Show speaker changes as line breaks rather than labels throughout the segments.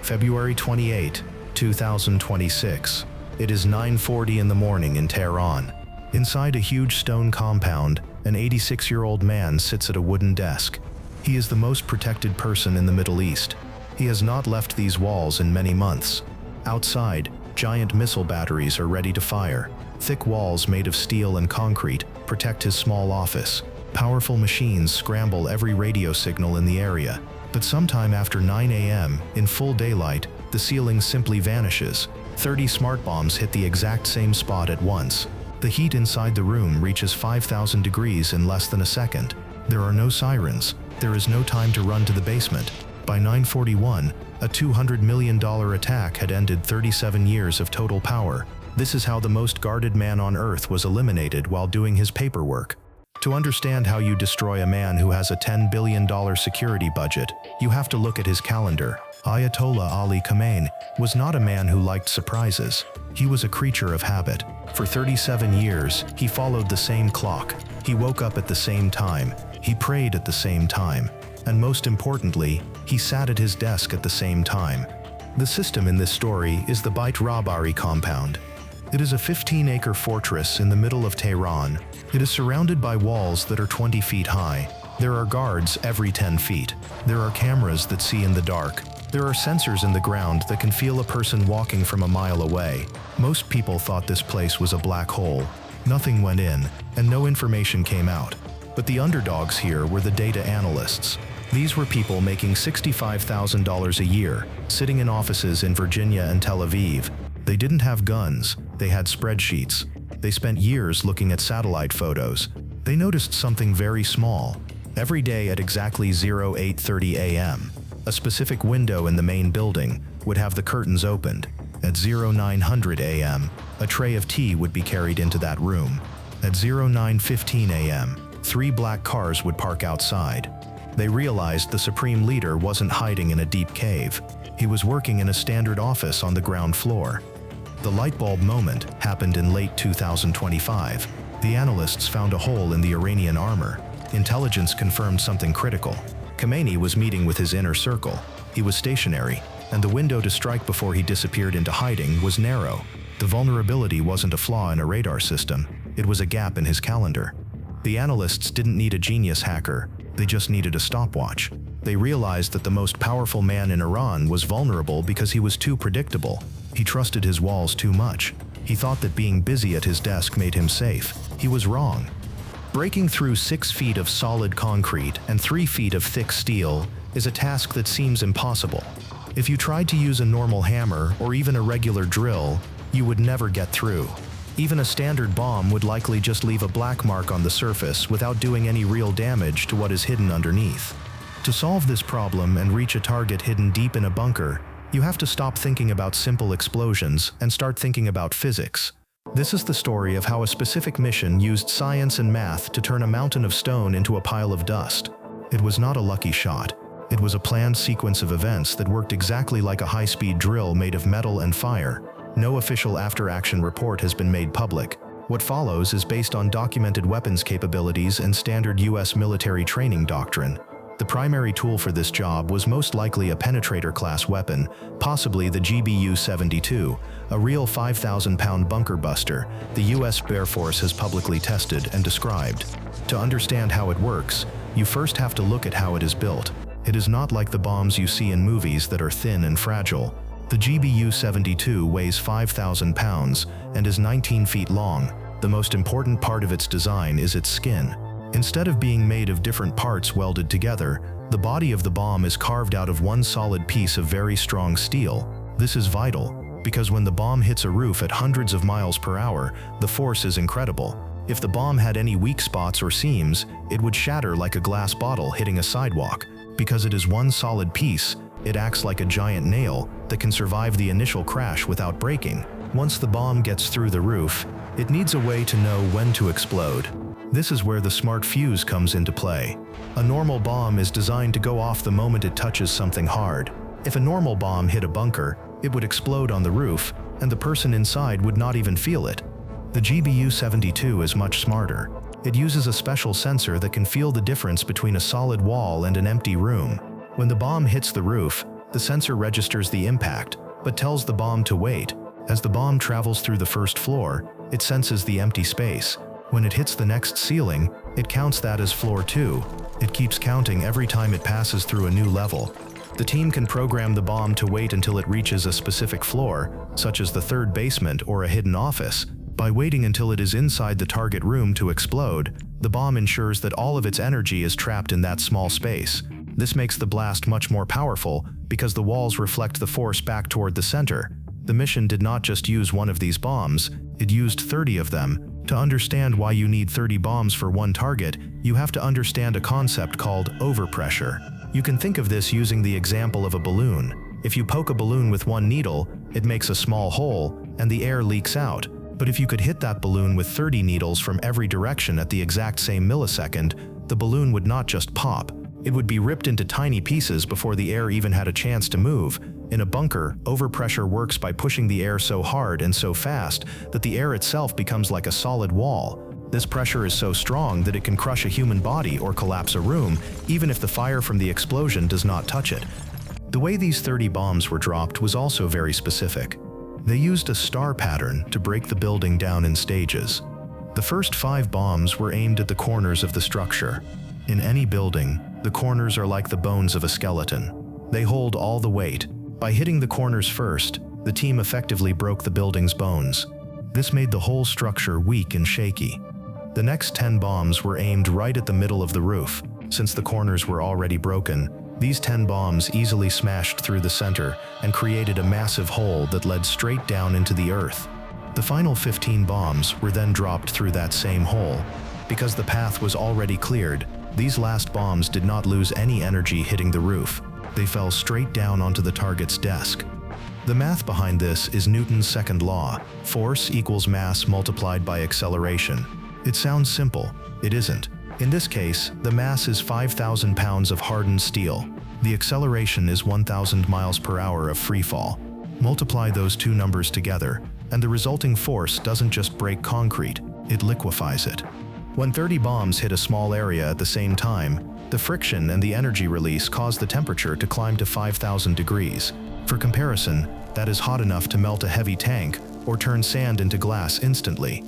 February 28, 2026. It is 9:40 in the morning in Tehran. Inside a huge stone compound, an 86-year-old man sits at a wooden desk. He is the most protected person in the Middle East. He has not left these walls in many months. Outside, giant missile batteries are ready to fire. Thick walls made of steel and concrete protect his small office. Powerful machines scramble every radio signal in the area. But sometime after 9 a.m., in full daylight, the ceiling simply vanishes. 30 smart bombs hit the exact same spot at once. The heat inside the room reaches 5,000 degrees in less than a second. There are no sirens. There is no time to run to the basement. By 9:41, a $200 million attack had ended 37 years of total power. This is how the most guarded man on Earth was eliminated while doing his paperwork. To understand how you destroy a man who has a $10 billion security budget, you have to look at his calendar. Ayatollah Ali Khamenei was not a man who liked surprises. He was a creature of habit. For 37 years, he followed the same clock. He woke up at the same time. He prayed at the same time. And most importantly, he sat at his desk at the same time. The system in this story is the Beit Rabari compound. It is a 15-acre fortress in the middle of Tehran. It is surrounded by walls that are 20 feet high. There are guards every 10 feet. There are cameras that see in the dark. There are sensors in the ground that can feel a person walking from a mile away. Most people thought this place was a black hole. Nothing went in, and no information came out. But the underdogs here were the data analysts. These were people making $65,000 a year, sitting in offices in Virginia and Tel Aviv. They didn't have guns, they had spreadsheets. They spent years looking at satellite photos. They noticed something very small. Every day at exactly 08:30 a.m., a specific window in the main building would have the curtains opened. At 0900 a.m., a tray of tea would be carried into that room. At 09:15 a.m., 3 black cars would park outside. They realized the supreme leader wasn't hiding in a deep cave. He was working in a standard office on the ground floor. The light bulb moment happened in late 2025. The analysts found a hole in the Iranian armor. Intelligence confirmed something critical. Khamenei was meeting with his inner circle. He was stationary, and the window to strike before he disappeared into hiding was narrow. The vulnerability wasn't a flaw in a radar system. It was a gap in his calendar. The analysts didn't need a genius hacker. They just needed a stopwatch. They realized that the most powerful man in Iran was vulnerable because he was too predictable. He trusted his walls too much. He thought that being busy at his desk made him safe. He was wrong. Breaking through 6 feet of solid concrete and 3 feet of thick steel is a task that seems impossible. If you tried to use a normal hammer or even a regular drill, you would never get through. Even a standard bomb would likely just leave a black mark on the surface without doing any real damage to what is hidden underneath. To solve this problem and reach a target hidden deep in a bunker, you have to stop thinking about simple explosions and start thinking about physics. This is the story of how a specific mission used science and math to turn a mountain of stone into a pile of dust. It was not a lucky shot. It was a planned sequence of events that worked exactly like a high-speed drill made of metal and fire. No official after-action report has been made public. What follows is based on documented weapons capabilities and standard US military training doctrine. The primary tool for this job was most likely a penetrator-class weapon, possibly the GBU-72, a real 5,000-pound bunker buster the US Air Force has publicly tested and described. To understand how it works, you first have to look at how it is built. It is not like the bombs you see in movies that are thin and fragile. The GBU-72 weighs 5,000 pounds and is 19 feet long. The most important part of its design is its skin. Instead of being made of different parts welded together, the body of the bomb is carved out of one solid piece of very strong steel. This is vital, because when the bomb hits a roof at hundreds of miles per hour, the force is incredible. If the bomb had any weak spots or seams, it would shatter like a glass bottle hitting a sidewalk. Because it is one solid piece, it acts like a giant nail that can survive the initial crash without breaking. Once the bomb gets through the roof, it needs a way to know when to explode. This is where the smart fuse comes into play. A normal bomb is designed to go off the moment it touches something hard. If a normal bomb hit a bunker, it would explode on the roof, and the person inside would not even feel it. The GBU-72 is much smarter. It uses a special sensor that can feel the difference between a solid wall and an empty room. When the bomb hits the roof, The sensor registers the impact, but tells the bomb to wait. As the bomb travels through the first floor, it senses the empty space. When it hits the next ceiling, it counts that as floor 2. It keeps counting every time it passes through a new level. The team can program the bomb to wait until it reaches a specific floor, such as the 3rd basement or a hidden office. By waiting until it is inside the target room to explode, the bomb ensures that all of its energy is trapped in that small space. This makes the blast much more powerful because the walls reflect the force back toward the center. The mission did not just use one of these bombs, it used 30 of them. To understand why you need 30 bombs for one target, you have to understand a concept called overpressure. You can think of this using the example of a balloon. If you poke a balloon with one needle, it makes a small hole, and the air leaks out. But if you could hit that balloon with 30 needles from every direction at the exact same millisecond, the balloon would not just pop. It would be ripped into tiny pieces before the air even had a chance to move. In a bunker, overpressure works by pushing the air so hard and so fast that the air itself becomes like a solid wall. This pressure is so strong that it can crush a human body or collapse a room, even if the fire from the explosion does not touch it. The way these 30 bombs were dropped was also very specific. They used a star pattern to break the building down in stages. The first 5 bombs were aimed at the corners of the structure. In any building, the corners are like the bones of a skeleton. They hold all the weight. By hitting the corners first, the team effectively broke the building's bones. This made the whole structure weak and shaky. The next 10 bombs were aimed right at the middle of the roof. Since the corners were already broken, these 10 bombs easily smashed through the center and created a massive hole that led straight down into the earth. The final 15 bombs were then dropped through that same hole. Because the path was already cleared, these last bombs did not lose any energy hitting the roof. They fell straight down onto the target's desk. The math behind this is Newton's second law: force equals mass multiplied by acceleration. It sounds simple. It isn't. In this case, the mass is 5,000 pounds of hardened steel. The acceleration is 1,000 miles per hour of free fall. Multiply those two numbers together, and the resulting force doesn't just break concrete, it liquefies it. When 30 bombs hit a small area at the same time, the friction and the energy release cause the temperature to climb to 5,000 degrees. For comparison, that is hot enough to melt a heavy tank or turn sand into glass instantly.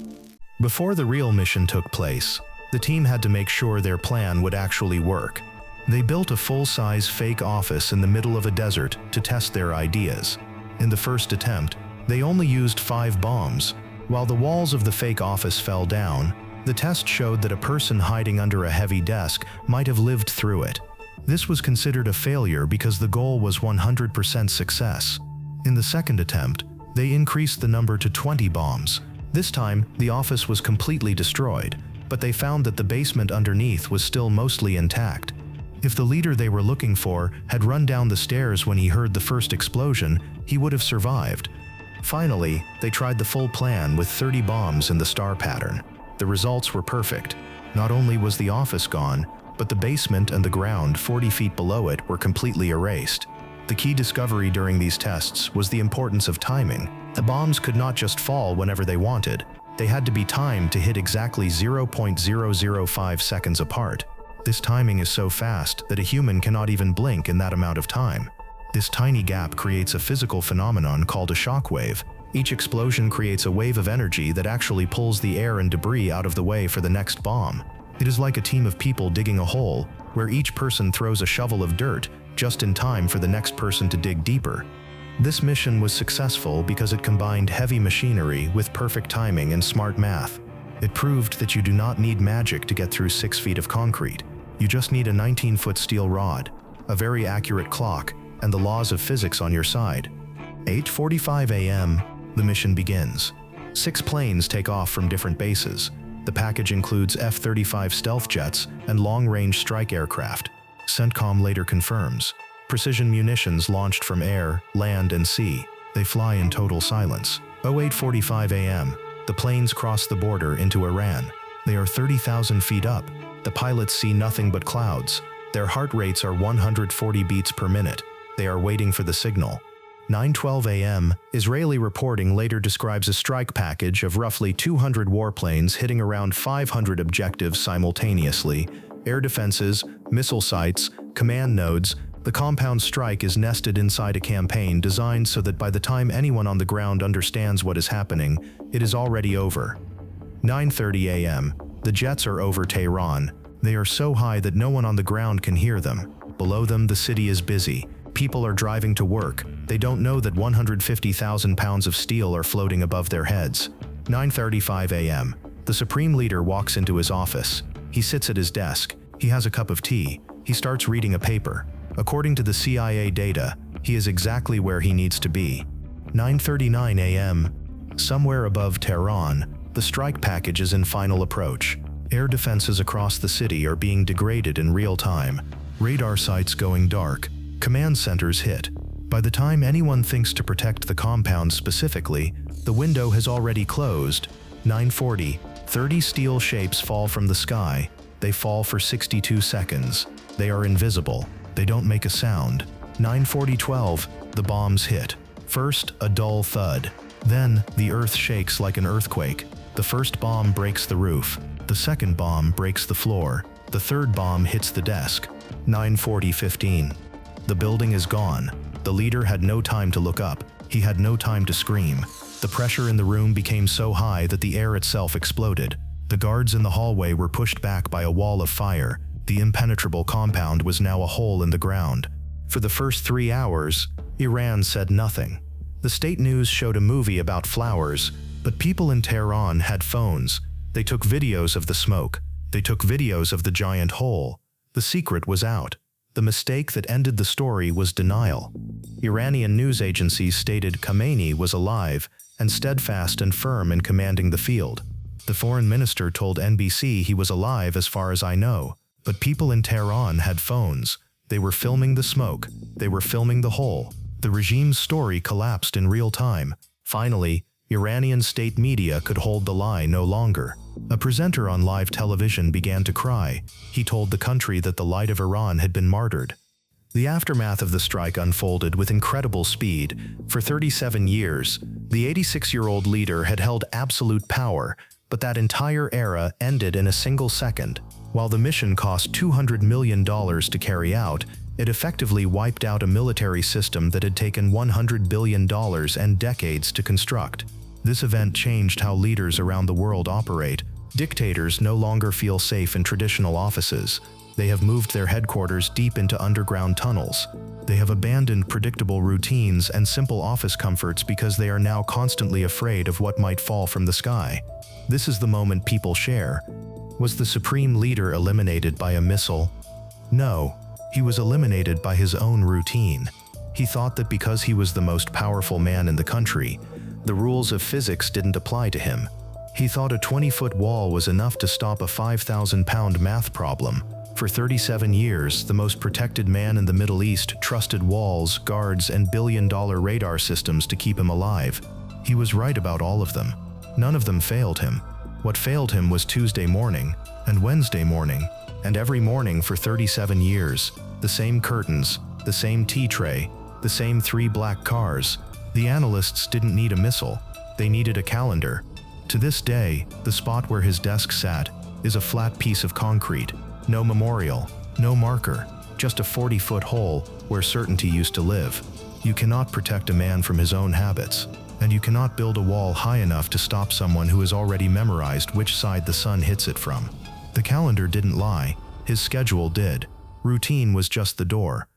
Before the real mission took place, the team had to make sure their plan would actually work. They built a full-size fake office in the middle of a desert to test their ideas. In the first attempt, they only used 5 bombs. While the walls of the fake office fell down, the test showed that a person hiding under a heavy desk might have lived through it. This was considered a failure because the goal was 100% success. In the second attempt, they increased the number to 20 bombs. This time, the office was completely destroyed, but they found that the basement underneath was still mostly intact. If the leader they were looking for had run down the stairs when he heard the first explosion, he would have survived. Finally, they tried the full plan with 30 bombs in the star pattern. The results were perfect. Not only was the office gone, but the basement and the ground 40 feet below it were completely erased. The key discovery during these tests was the importance of timing. The bombs could not just fall whenever they wanted. They had to be timed to hit exactly 0.005 seconds apart. This timing is so fast that a human cannot even blink in that amount of time. This tiny gap creates a physical phenomenon called a shock wave. Each explosion creates a wave of energy that actually pulls the air and debris out of the way for the next bomb. It is like a team of people digging a hole, where each person throws a shovel of dirt just in time for the next person to dig deeper. This mission was successful because it combined heavy machinery with perfect timing and smart math. It proved that you do not need magic to get through 6 feet of concrete. You just need a 19-foot steel rod, a very accurate clock, and the laws of physics on your side. 8:45 a.m., the mission begins. 6 planes take off from different bases. The package includes F-35 stealth jets and long-range strike aircraft. CENTCOM later confirms. Precision munitions launched from air, land, and sea. They fly in total silence. 08:45 a.m., the planes cross the border into Iran. They are 30,000 feet up. The pilots see nothing but clouds. Their heart rates are 140 beats per minute. They are waiting for the signal. 9:12 a.m., Israeli reporting later describes a strike package of roughly 200 warplanes hitting around 500 objectives simultaneously: air defenses, missile sites, command nodes, The compound strike is nested inside a campaign designed so that by the time anyone on the ground understands what is happening, it is already over. 9:30 a.m. The jets are over Tehran. They are so high that no one on the ground can hear them. Below them, the city is busy. People are driving to work. They don't know that 150,000 pounds of steel are floating above their heads. 9:35 a.m. The supreme leader walks into his office. He sits at his desk. He has a cup of tea. He starts reading a paper. According to the CIA data, he is exactly where he needs to be. 9:39 a.m. Somewhere above Tehran, the strike package is in final approach. Air defenses across the city are being degraded in real time. Radar sites going dark. Command centers hit. By the time anyone thinks to protect the compound specifically, the window has already closed. 9:40. 30 steel shapes fall from the sky. They fall for 62 seconds. They are invisible. They don't make a sound. 9:40-12. The bombs hit. First, a dull thud. Then, the earth shakes like an earthquake. The first bomb breaks the roof. The second bomb breaks the floor. The third bomb hits the desk. 9:40-15. The building is gone. The leader had no time to look up. He had no time to scream. The pressure in the room became so high that the air itself exploded. The guards in the hallway were pushed back by a wall of fire. The impenetrable compound was now a hole in the ground. For the first 3 hours, Iran said nothing. The state news showed a movie about flowers, but people in Tehran had phones. They took videos of the smoke. They took videos of the giant hole. The secret was out. The mistake that ended the story was denial. Iranian news agencies stated Khamenei was alive and steadfast and firm in commanding the field. The foreign minister told NBC he was alive as far as I know. But people in Tehran had phones. They were filming the smoke. They were filming the hole. The regime's story collapsed in real time. Finally, Iranian state media could hold the lie no longer. A presenter on live television began to cry. He told the country that the light of Iran had been martyred. The aftermath of the strike unfolded with incredible speed. For 37 years, the 86-year-old leader had held absolute power, but that entire era ended in a single second. While the mission cost $200 million to carry out, it effectively wiped out a military system that had taken $100 billion and decades to construct. This event changed how leaders around the world operate. Dictators no longer feel safe in traditional offices. They have moved their headquarters deep into underground tunnels. They have abandoned predictable routines and simple office comforts because they are now constantly afraid of what might fall from the sky. This is the moment people share. Was the supreme leader eliminated by a missile? No, he was eliminated by his own routine. He thought that because he was the most powerful man in the country, the rules of physics didn't apply to him. He thought a 20-foot wall was enough to stop a 5,000-pound math problem. For 37 years, the most protected man in the Middle East trusted walls, guards, and billion-dollar radar systems to keep him alive. He was right about all of them. None of them failed him. What failed him was Tuesday morning, and Wednesday morning, and every morning for 37 years. The same curtains, the same tea tray, the same 3 black cars. The analysts didn't need a missile. They needed a calendar. To this day, the spot where his desk sat is a flat piece of concrete. No memorial, no marker, just a 40-foot hole where certainty used to live. You cannot protect a man from his own habits. And you cannot build a wall high enough to stop someone who has already memorized which side the sun hits it from. The calendar didn't lie. His schedule did. Routine was just the door.